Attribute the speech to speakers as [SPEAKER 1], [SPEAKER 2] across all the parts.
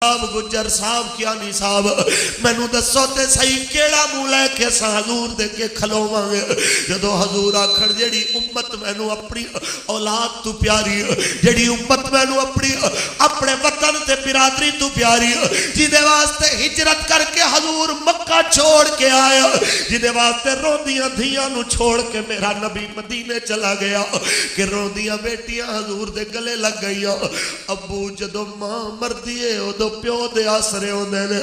[SPEAKER 1] साहब गुजर साहब क्या नहीं साहब मैनू दसो ते सही केड़ा मुंह लैके अस हजूर दे के खलोवांगे जदों हजूर आखण जेड़ी उम्मत मैनू अपनी औलाद तू प्यारी जेड़ी उम्मत मैनू अपनी अपने वतन ते बिरादरी तू प्यारी जिदे वास्ते हिजरत करके हजूर मक्का छोड़ के आया जिदे वास्ते रोंदियां धियां नू छोड़ के मेरा नबी मदीने चला गया कि रोंदियां बेटियां हजूर दे गले लग गईयां। अबू जदों मां मरदी है उदों प्यो दे आसरे होंदे ने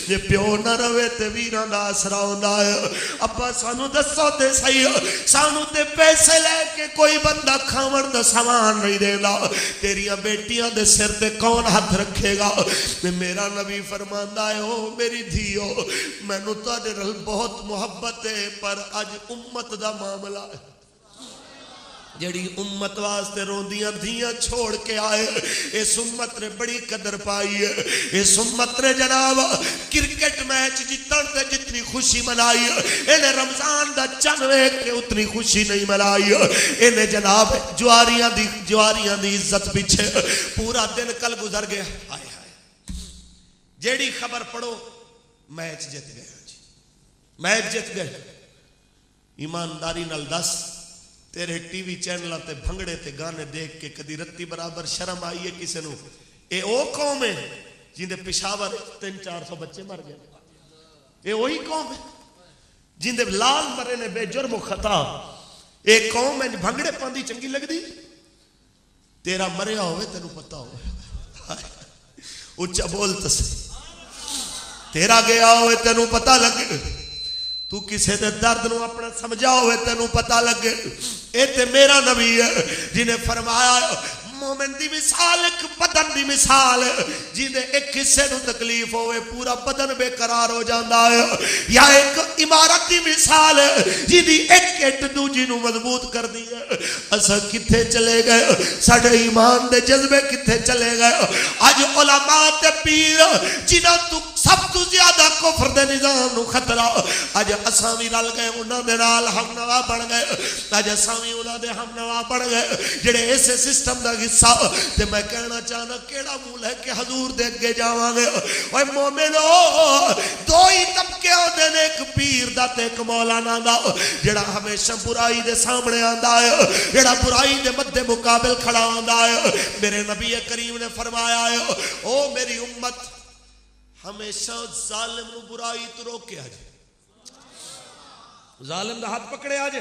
[SPEAKER 1] जे प्यो ना रवे ते वीरां दा आसरा होंदा है। अब्बा सानू दसो ते सही सानू ते पैसे लेके कोई बंदा खावण दा सामान नहीं देंदा तेरियां बेटियां दे सिर ते कौन हाथ रखेगा। ते मेरा नबी फरमांदा है ओ मेरी धीओ मैनू तुहाडे नाल बहुत मुहब्बत है पर अज उम्मत दा मामला है जेड़ी उम्मत वास्ते रोंदियां धियां छोड़ के आए इस उम्मत ने बड़ी कदर पाई है। इस उम्मत ने जनाब क्रिकेट मैच जीतन ते जितनी खुशी मनाई इन्हें रमजान दा चंद वेख के उतनी खुशी नहीं मनाई। इन्हें जनाब जुआरियां दी इज्जत पीछे पूरा दिन कल गुजर गया। हाय हाय जेड़ी खबर पढ़ो मैच जीत गए जी मैच जीत गए। ईमानदारी नाल दस तेरे टीवी चैनल ते भंगड़े ते गाने देख के कदी रत्ती बराबर शर्म आई है किसी नू? ये ओ कौम है जिंदे पिशावर 300-400 बच्चे मर गए। ये वही कौम है जिंदे लाल मरे ने बेजुर्म खता। एक कौम है भंगड़े पांदी चंगी लगदी? तेरा मरिया होवे तेनू पता हो उच्चा बोल तो तेरा गया होवे तेनू पता लगे तू किसी के दर्द नू अपना समझा होवे तेनू पता लगे। ये ते मेरा नबी है जिन्हें फरमाया मोमिन दी मिसाल एक बदन दी मिसाल जिंदे एक हिस्से नू तकलीफ होवे पूरा बदन बेकरार हो जाता है। या एक इमारत दी मिसाल जिंदी एक इट दूजी नू मजबूत कर दी है। असा किथे चले गए साडे ईमान दे जज्बे किथे चले गए। अज उलमा ते पीर जिन्हां तू सब तो ज्यादा कुफर दे निजाम नू खतरा अज असां भी रल गए उन्हां दे नाल हमनवा बन गए। अज असां भी उन्हां दे हमनवा बन गए जेड़े इस सिस्टम दा हिस्सा। ते मैं कहना चाहना केड़ा मुंह लेके हजूर दे अगे जावांगे? ओए मोमिनो दो ही तबके होंदे ने एक पीर दा ते एक मौलाना दा जेड़ा हमेशा बुराई दे सामने आंदा है जेड़ा बुराई दे मद्दे मुकाबिल खड़ा होंदा है। मेरे नबी करीम ने फरमाया है ओ मेरी उम्मत हमेशा जालिम नू बुराई तो रोके आज जालिम दा हाथ पकड़े आज।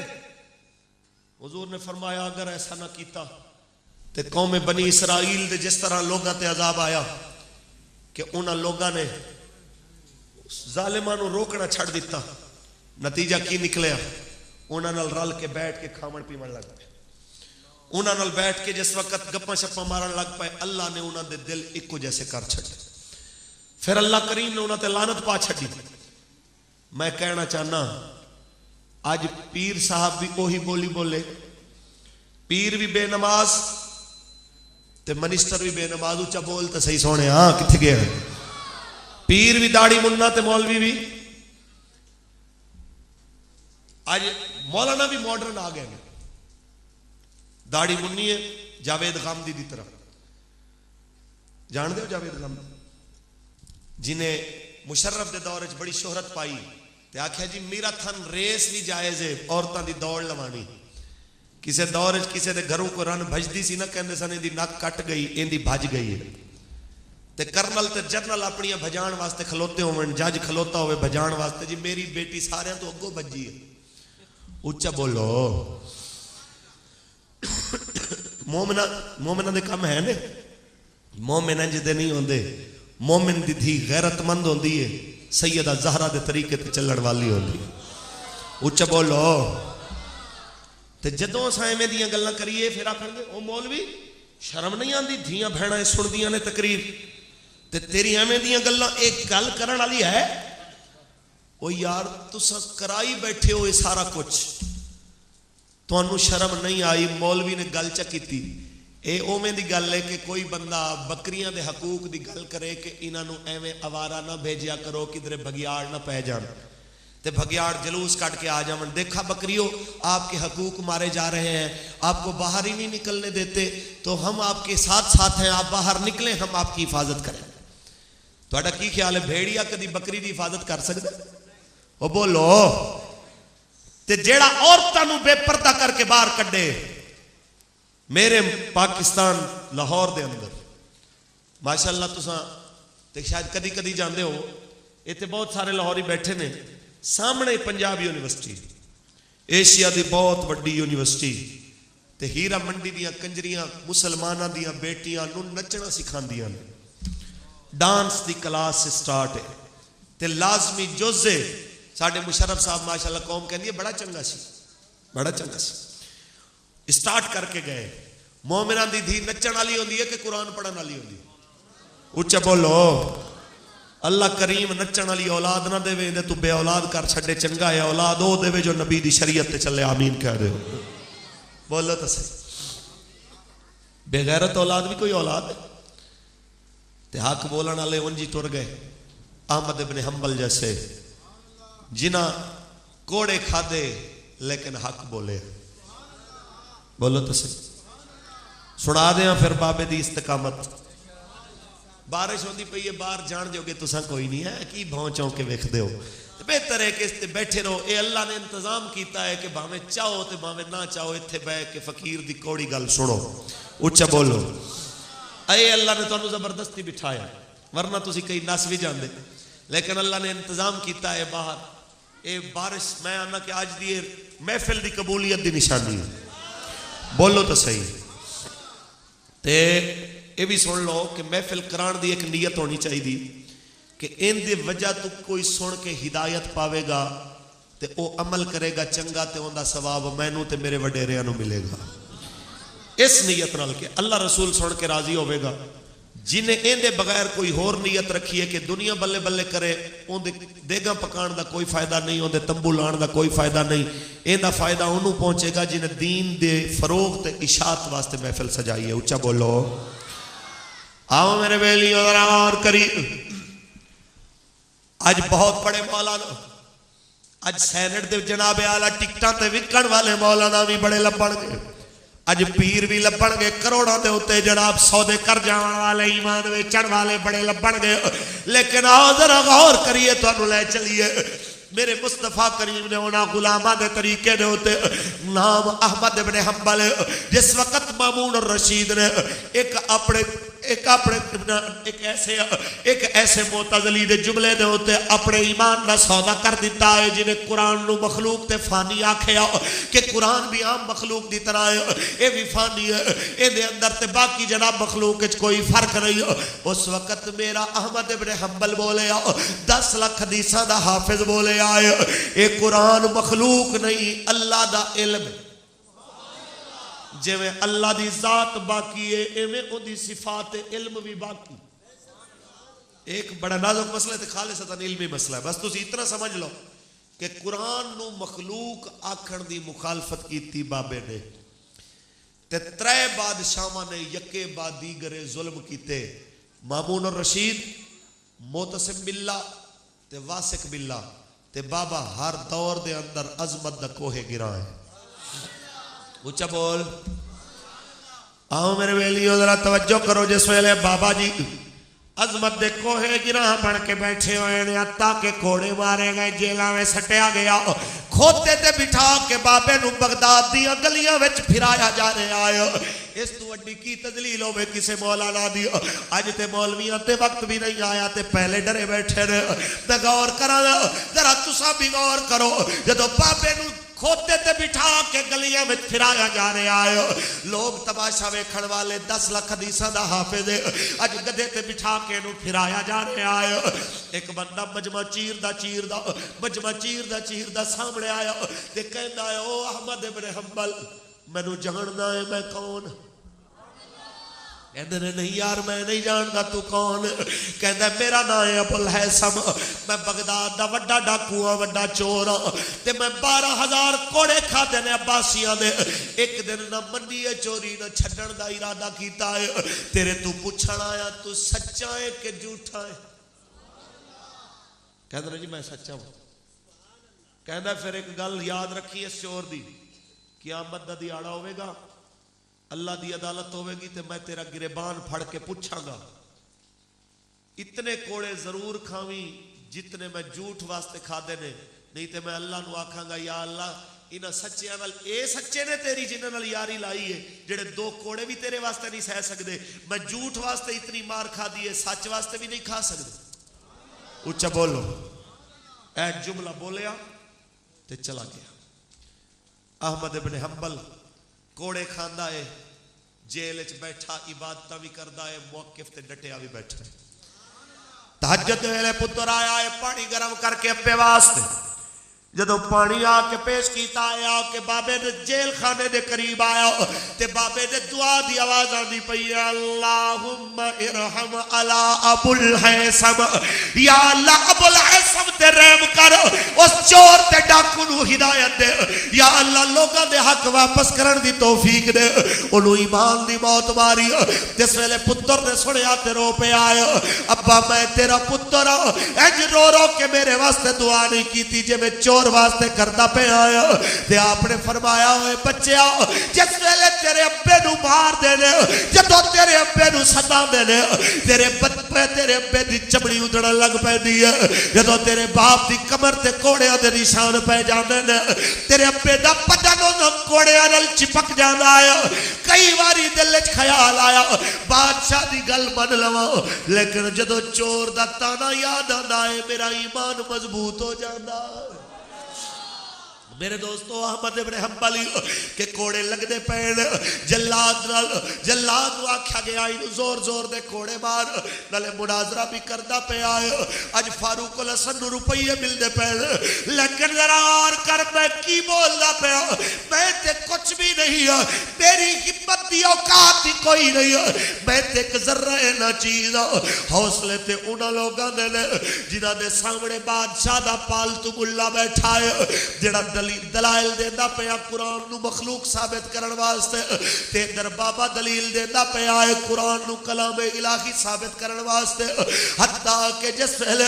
[SPEAKER 1] हुजूर ने फरमाया अगर ऐसा ना किया तो कौम बनी इसराइल दे जिस तरह लोगों ते अजाब आया कि उन्होंने लोगों ने जालिमां नू रोकना छड़ दिता। नतीजा की निकलिया? उन्होंने रल के बैठ के खावन पीवन लग पे। उन्होंने बैठ के जिस वक्त गप्पा शप्पा मारन लग पाए अल्लाह ने उन्होंने दिल इको जैसे कर छड़े। फिर अल्लाह करीम ने उन्होंने लानत पा छड़ी। मैं कहना चाहना आज पीर साहब भी ओही बोली बोले पीर भी बेनमाज ते मिनिस्टर भी बेनमाज। उच्चा बोल तो सही सोने हाँ किथे गए? पीर भी दाढ़ी मुन्ना ते मौलवी भी। आज मौलाना भी मॉडर्न आ गए दाढ़ी मुन्नी है जावेद गामदी की तरह। जान दे जावेद गामदी जिन्हें मुशर्रफ के दौर बड़ी शोहरत पाई ते आख्या जी मैराथन रेस भी जायज है औरतों की दौड़ लवानी। किसी दौर किसी के घरों को रन भजदी सी ना कहते सन इहदी नक कट गई इहदी भज गई है। ते कर्नल ते जनरल अपनी भजाण वास्ते खलोते होवन जज खलोता होवे भजाण वास्ते जी मेरी बेटी सारे तो अगों भजी है। उच्चा बोलो मोमिना दे काम है ने मोमिन इंज दे नहीं होंदे। मोमिन दी धी गैरतमंद होंदी है सैयदा ज़हरा दे तरीके ते चलण वाली होंदी है। उच्चा बोलो ते जदों असां एवें दियां गल्लां करिए फिर आखणगे ओ मौलवी शर्म नहीं आंदी धियां भैणां सुणदियां ने तकरीर ते तेरी एवें दियां गल्लां एक गल करन वाली है? ओ यार तुसां कराई बैठे हो ये सारा कुछ तुहानू शर्म नहीं आई? मौलवी ने गल च कीती ये उवें दी गल है कि कोई बंदा बकरियां दे हकूक दी गल करे कि इन्हां नू एवें आवारा ना भेजिया करो किधरे भगियाड़ ना पै जान ते भगियाड़ जलूस कट के आ जावन। देखा बकरियों आपके हकूक मारे जा रहे हैं आपको बाहर ही नहीं निकलने देते तो हम आपके साथ साथ हैं आप बाहर निकलें हम आपकी हिफाजत करें। ਤੁਹਾਡਾ ਕੀ ਖਿਆਲ ਹੈ भेड़िया कदी बकरी की हिफाजत कर सकता? ਉਹ बोलो। ते जेड़ा औरतां नूं बेपर्दा करके बाहर कड्डे, मेरे पाकिस्तान लाहौर दे अंदर माशाअल्लाह तुसां ते शायद कदी कदी जांदे हो, इत्थे बहुत सारे लाहौरी बैठे ने, सामने पंजाब यूनिवर्सिटी एशिया की बहुत वड्डी यूनिवर्सिटी, ते हीरा मंडी दियां कंजरियां मुसलमानां दियां बेटियां नूं नचना सिखांदियां ने, डांस की क्लास स्टार्ट है, ते लाजमी जोजे साडे मुशर्रफ साहब माशाअल्लाह कौम कहती है बड़ा चंगा सी, बड़ा चंगा सी। स्टार्ट करके गए। मोमिना दी धी नचण वाली होंदी है कि कुरान पढ़न वाली होंदी है? उच्चा बोलो। अल्लाह करीम नचण वाली औलाद ना देवे, तू बे औलाद कर छड़े, चंगा है औलाद वो देवे जो नबी दी शरीयत ते चले। आमीन कह रहे हो? बोलो तो सही। बेगैरत औलाद भी कोई औलाद है? ते हक बोलने वाले उंजी टुर गए। अहमद इब्न हंबल जैसे जिन्ना कोड़े खादे लेकिन हक बोले। बोलो तो सही। सुना दें फिर बाबे दी इस्तकामत। बारिश होती पई है, बाहर जान जोगे तुसा कोई नहीं है, की भौं चौं के वेखदे हो? बेहतर है कि इस ते बैठे रहो। ये अल्लाह ने इंतजाम किया है कि भावें चाहो तो भावें ना चाहो, इत्थे बह के फकीर दी कौड़ी गल सुनो। उच्चा बोलो। अये अल्लाह ने तुहानू जबरदस्ती बिठाया, वरना तुसी कई नस भी जाते, लेकिन अल्लाह ने इंतजाम किया है बाहर। ये बारिश मैं आना कि अज दी महफिल की कबूलियत की निशानी है। बोलो तो सही। ते ये भी सुन लो कि महफिल कराने की एक नीयत होनी चाहिए कि इन दी वजह तो कोई सुन के हिदायत पावेगा ते वो अमल करेगा चंगा, ते उनका सवाब मैनू ते मेरे वडेरिया नू मिलेगा। इस नीयत नाल के अल्लाह रसूल सुन के राजी होवेगा। जिन्हें इहदे बगैर कोई होर नीयत रखी है कि दुनिया बल्ले बल्ले करे, उनके देगा पकाने का कोई फायदा नहीं, उनके तंबू लाने का कोई फायदा नहीं। इहदा फायदा उन्होंने पहुंचेगा जिन्हें दीन दे फरोग ते इशात वास्ते महफिल सजाई है। उच्चा बोलो। आओ मेरे बेलियों और करी। अज बहुत बड़े मौलाना, अज सैनट दे जनाबे आला टिकटां ते विकण वाले मौलाना भी बड़े लभणगे। अज पीर भी लभणगे करोड़ों के उत्ते जनाब सौदे कर जाने वाले ईमान वेचण वाले बड़े लभणगे। लेकिन आओ जरा गौर करिए, तुहानू ले चलिए मेरे मुस्तफा करीम ने उन्होंने गुलामा के तरीके ने उत्ते नाम अहमद इब्न हंबल। जिस वक्त मामून और रशीद ने एक ऐसे मोतज़ली दे जुमले दे उत्ते अपने ईमान का सौदा कर दिता है, जिन्हें कुरान नू मखलूक ते फानी आखिया कि कुरान भी आम मखलूक की तरह है, ये भी फानी है, ये अंदर ते बाकी जनाब मखलूक कोई फर्क नहीं। उस वक्त मेरा अहमद इब्न हंबल बोले 10 लाख हदीसां दा हाफिज बोले आए, ये कुरान मखलूक नहीं अल्लाह दा इल्म है। जिवें अल्लाह दी जात बाकी है, इवें उहदी सिफात इल्म भी बाकी। एक बड़ा नाजुक मसला है, खालिसतन इल्मी मसला है। बस तुसी इतना समझ लो कि कुरान नू मखलूक आखण दी मुखालफत कीती बाबे ने, ते 3 बादशाहां ने यके बाद दीगरे जुल्म कीते। मामून और रशीद, मोतसिम बिल्ला ते वासिक बिल्ला, ते बाबा हर दौर दे अंदर अजमत दा कोहे गिरा है। उच्चा बोल। आओ मेरे वेलियों जरा तवज्जो करो। जिस वेले बाबा जी अजमत दे कोहे गिरा बन के बैठे हुए ने, ताके घोड़े मारे गए, जेलों में सटिया गया, खोते ते बिठा के बाबे नू बगदाद दी गलियां विच फिराया जा रहा है। इस तू वड्डी की तजलील होवे किसे मौलाना दी? अज ते मौलवियां ते वक्त भी नहीं आया, ते पहले डरे बैठे ने। ते गौर करा जरा, तुसा भी गौर करो। जदों बाबे नू खोते ते बिठा के गलियां में फिराया जा रहा है, लोग तमाशा वेखण वाले 10 लाख हदीसां दा हाफिज अज गधे ते बिठा के इनू फिराया जा रहा है। एक बंदा मजमा चीरदा सामने आया ते कहंदा है, ओ अहमद इब्न हंबल, मैनू जानदा है मैं कौन? कहते नहीं यार मैं नहीं जानता तू कौन? कहता मेरा नाम है अबुल हैसम, मैं बगदाद दा वड्डा डाकू हाँ, वड्डा चोर हाँ, ते मैं 12,000 कोड़े खाते ने अब्बासियां दे। एक दिन ना मनी है चोरी ना छड्डण दा इरादा कीता है। तेरे तू पुछण आया तू सच्चा है कि झूठा है? कहते जी मैं सच्चा हूं। कहता फिर एक गल याद रखी इस चोर दी, क़यामत दा दिहाड़ा होवेगा, अल्लाह की अदालत होगी, तो मैं तेरा गिरेबान फड़ के पूछांगा इतने कोड़े जरूर खावी जितने मैं झूठ वास्ते खादे ने, नहीं तो मैं अल्लाह नू आखांगा या अल्लाह इन्हां सच्चियां नाल ए सच्चे ने तेरी जिन्हां नाल यारी लाई है जेड़े दो कोड़े भी तेरे वास्ते नहीं सह सकते, मैं झूठ वास्ते इतनी मार खा दी है सच वास्ते भी नहीं खा सकते। उच्चा बोलो। ऐ जुमला बोलिया ते चला गया। अहमद इब्न हंबल कोड़े खांदा है, जेल च बैठा इबादत भी करदा है, मौकिफ ते डटिया भी बैठा है। तहज्जुद वेले पुत्र आया है पानी गर्म करके अब्बे वास्ते, जदों पानी आके पेश किया आया कि बाबे ने जेल खाने के करीब आया ते बाबे ने दुआ की आवाज आनी पई है, अल्लाहुम्मा इरहम अला अबुल हैसम, या अल्लाह अबुल हैसम ते रहम कर, उस चोर ते डाकू नू हिदायत दे, या अल्लाह लोगों दे हक वापस करन दी तौफीक दे, ओनू ईमान दी मौत मारी। जिस वेले पुत्र ने सुनिया ते रो पे आया, अब्बा मैं तेरा पुत्र इंज रो रो के मेरे वास्ते दुआ नहीं की जिवें चोर वास्ते करदा पे आया। ते आपने फरमाया ओए बच्चिया, जिस वेले तेरे अब्बे नू मार देने, जदों तेरे अब्बे नू सदा देने, तेरे अब्बे दी चमड़ी उधड़न लग पैंदी है, जदों तेरे बाप दी कमर ते कोड़ियां दे निशान पै जांदे ने, तेरे अब्बे दा बदन उन्हां कोड़ियां नाल चिपक जांदा है। कई बारी दिल च ख्याल आया बादशाह दी गल मन लवां, लेकिन जदों चोर दा ताना याद आंदा है मेरा ईमान मजबूत हो जांदा। मेरे दोस्तों अहमद इब्न हंबल के कोड़े लगते पैन, जल्लाद आख्या गया इन जोर जोर दे कोड़े मार, नाले मुनाजरा भी करता पे आए। अज फारूक उल हसन नू रुपये मिलते पैन, लेकिन जरा और कर मैं की बोलता पाया, मैं ते कुछ भी नहीं है, मेरी हिम्मत दी औकात ही कोई नहीं है, मैं ते एक जर्रा ना चीज। हौसले ते उन्हां लोगां दे ने जिन्हां दे सामने बादशाह दा पालतू मुल्ला बैठा है, जेड़ा दलाइल देंदा पिया कुरान नू मखलूक साबित करने वास्ते, ते इधर बाबा दलील देंदा पिया है कुरान नू कलाम इलाही साबित करने वास्ते। हत्ता के जिस वेले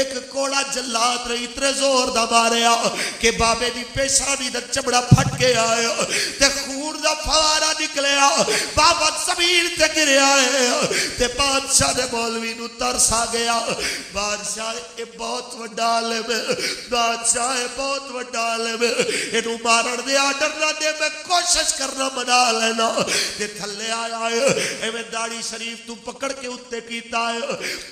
[SPEAKER 1] एक कोड़ा जल्लाद ने इतने जोर दा मारिया कि बाबे दी पेशानी दा चमड़ा फट के आया ते खून दा फवारा निकलिया, बाबा जमीन ते गिरया है ते बादशाह दे मौलवी नू तरस आ गया। बादशाह ये बहुत वड्डा आलिम है, बादशाह ये बहुत वड्डा आलिम है, इनू मारन दे आर्डर ना दे, मैं कोशिश करना मना लेना। ते थल्ले आया है एवें दाढ़ी शरीफ तू पकड़ के उत्ते कीता है,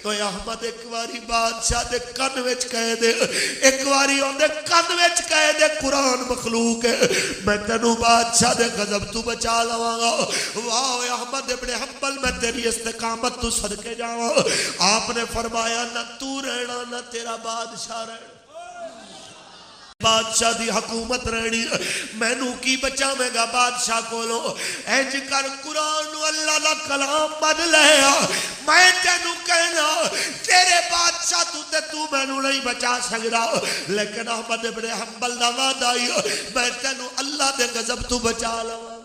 [SPEAKER 1] तो अहमद एक बारी बादशाह दे कन विच कह दे, एक बारी ओंदे कन विच कह दे कुरान मखलूक है, मैं तेनू बादशाह दे गजब तू बचा लवांगा। वाह अहमद इब्न हंबल मैं तेरी इस्तिकामत तू सदके जावां। आपने फरमाया ना तू रहना ना तेरा बादशाह रहना, बादशाह दी हुकूमत रहनी, मैनू की बचावेगा बादशाह कोलों। इंज कर कुरान नू अल्लाह दा कलाम मन लिया, मैं तेनू कहना तेरे बादशाह तू मैनू नहीं बचा सकदा, लेकिन अहमद इब्न हंबल दा वादा मैं तेनू अल्लाह दे गजब तू बचा लवांगा।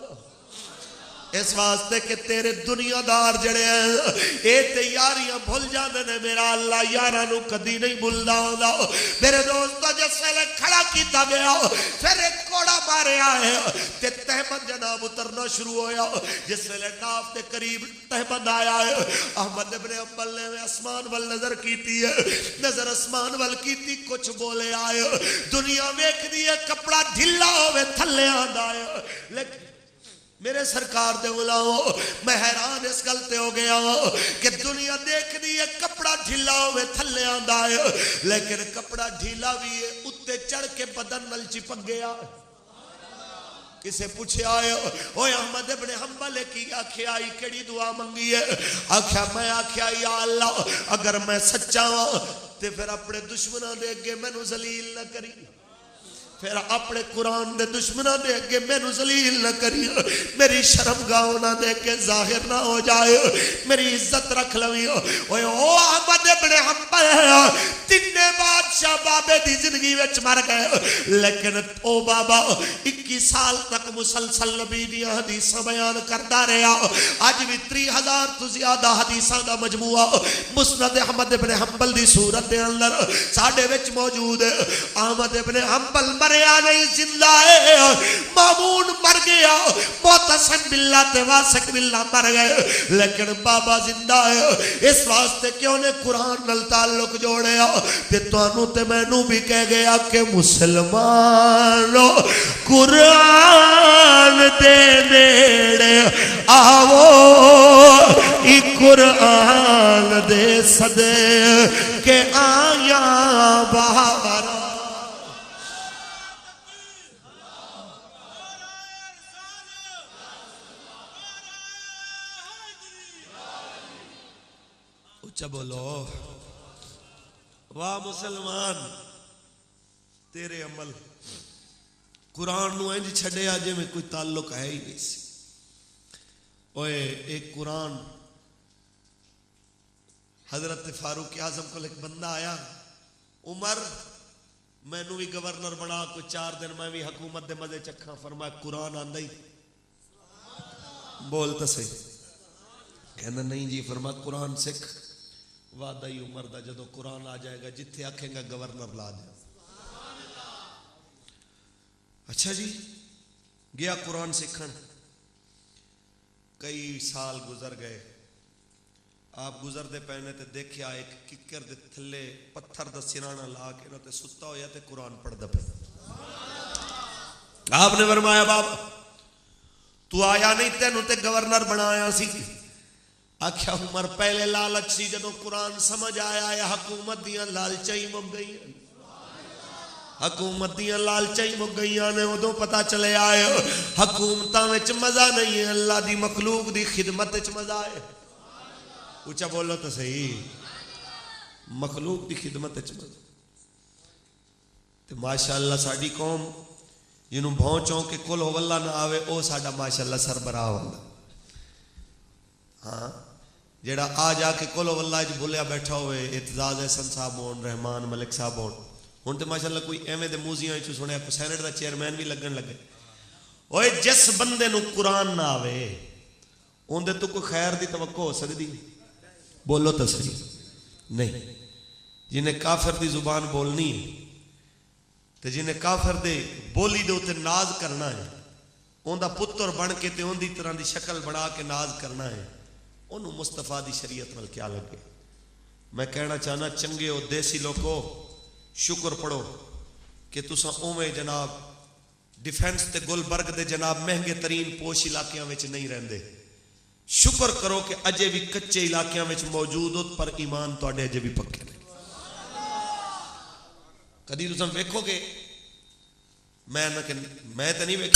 [SPEAKER 1] इस वास्ते कि तेरे दुनियादार जड़े हैं ये ते यारियां भुल जाते ने, मेरा अल्लाह यारां नू कदी नहीं भुलदा होंदा। मेरे दोस्तों जिस वेले खड़ा किया गया फिर एक कोड़ा मारिया है ते तहमद जनाब उतरना शुरू होया। जिस वेले नाफ के करीब तहमद आया है, अहमद इब्न हंबल ने आसमान वल नजर की है, नजर आसमान वल की, कुछ बोले आए, दुनिया वेखदी है कपड़ा ढिला होवे थल्ले आंदा है, लेकिन मेरे सरकार दे गुलामो मैं हैरान इस गल ते हो गया कि दुनिया देख दी है कपड़ा ढीला होवे थल्ले आंदा है, लेकिन कपड़ा ढीला भी है उत्ते चढ़ के बदन नल चिपक गया। किसे पूछे आए ओए अहमद इब्न हंबल की आख्या केड़ी दुआ मंगी है? आख्या मैं आख्या या अल्लाह अगर मैं सच्चा हाँ ते फिर अपने दुश्मनों दे अगे मैनू जलील न करी, फिर अपने कुरान दे दुश्मनों दे अगे मैनू जलील न करी, मेरी शर्मगाह उन्हां दे अगे जाहिर ना हो जाए, मेरी इज्जत रख लवी। ओए ओ अहमद इब्न हंबल तिन्ने बात बादशाह बाबे दी जिंदगी विच मर गए, लेकिन ओ बाबा 21 साल तक मुसलसल नबी दी हदीसां बयान करता रहा। अज भी 3000 तो ज्यादा हदीसां दा मजमूआ मुस्नद अहमद इब्न हंबल दी सूरत दे अंदर साडे विच मौजूद है। अहमद इब्न हंबल मरिया नहीं, जिंदा है। मामून मर गया, मुतसिम बिल्लाह ते वासिक बिल्लाह मर गए, लेकिन बाबा जिंदा है। इस वास्ते क्यों ने कुरान नाल ताल्लुक जोड़िया ते तुहानू ते मैनू भी कह गया कि मुसलमानो कुरान दे नेड़े आवो, ई कुरान दे सदे के आया बहार। उच्चा बोलो, वाह मुसलमान तेरे अमल कुरान नू इंज छड़िया जिवें कोई ताल्लुक है ही नहीं सी। ओए एक कुरान हजरत फारूक आजम को एक बंदा आया, उमर मैनू भी गवर्नर बना, कोई 4 दिन मैं भी हुकूमत दे मजे चखा। फरमाया कुरान आंदा ही बोल तो सही। कहना नहीं जी। फरमाया कुरान सिख, वादा ही उमर दा जदों कुरान आ जाएगा जिथे आखेगा गवर्नर ला दे। अच्छा जी, गया कुरान सीखन। कई साल गुजर गए, आप गुजरते पैने ते देखिया एक किकर दे थले पत्थर दा सिराना ला के ना ते सुता होया ते कुरान पढ़दा पे। आपने फरमाया बाबा तू आया नहीं, तेनू ते गवर्नर बनाया सी। आख्या उमर पहले लालच सी, जदों कुरान समझ आया है हुकूमत दियां लालचां ही मुक गई, हुकूमत दियां लालचां ही मुक गई ने। उदों पता चले आए हुकूमतां विच मजा नहीं है, अल्लाह दी मखलूक दी खिदमत विच मजा है। ऊंचा बोलो तो सही, मखलूक दी खिदमत विच मजा। ते माशाअल्लाह साडी कौम जिन्हों भौं चौं के कुल होवल्ला ना आवे, ओ साडा माशाअल्लाह सरबराह होंदा। हाँ, जेड़ा आ जाके कुल होवल्ला च बोलिया बैठा होवे, इत्जाज हसन साहब होन, रहमान मलिक साहब होन, हुण ते माशाअल्लाह कोई एवें दे मूजियां च सुनिया सैनेट दा चेयरमैन भी लगन लगे। ओए जिस बंदे नूं कुरान ना आवे उहदे तो कोई खैर दी तवक्को हो सकदी? बोलो तो सही नहीं। जिन्हें काफिर दी जुबान बोलनी है ते जिन्हें काफिर दे बोली दे उत्ते नाज करना है, उनका पुत्र बन के ते उनकी तरह की शक्ल बना के नाज करना है, उन्होंने मुस्तफा दी शरीयत नाल क्या लगे। मैं कहना चाहना चंगे हो देसी लोगों, शुक्र पढ़ो कि तुसा उवें जनाब डिफेंस ते गुलबर्ग दे जनाब महंगे तरीन पोश इलाकों में नहीं रहंदे। शुक्र करो कि अजे भी कच्चे इलाकों में मौजूद हो, पर ईमान तुहाडे अजे भी पक्के ने। कदी तुम वेखोगे, मैं तो नहीं वेख